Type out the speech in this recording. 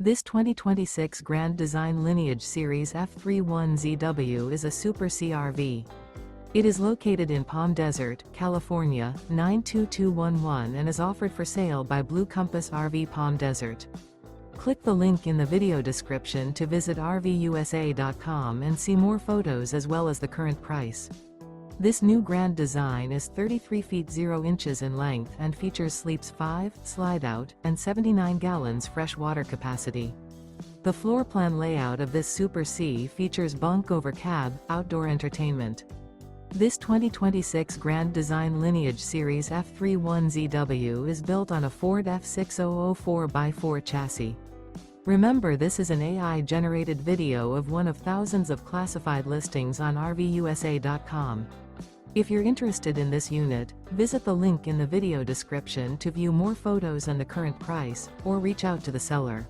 This 2026 Grand Design Lineage Series F31ZW is a Super CRV. It is located in Palm Desert, California, 92211 and is offered for sale by Blue Compass RV Palm Desert. Click the link in the video description to visit RVUSA.com and see more photos as well as the current price. This new Grand Design is 33 feet 0 inches in length and features sleeps 5, slide-out, and 79 gallons fresh water capacity. The floor plan layout of this Super C features Bunk Over Cab, outdoor entertainment. This 2026 Grand Design Lineage Series F31ZW is built on a Ford F6004 4x4 chassis. Remember, this is an AI-generated video of one of thousands of classified listings on RVUSA.com. If you're interested in this unit, visit the link in the video description to view more photos and the current price, or reach out to the seller.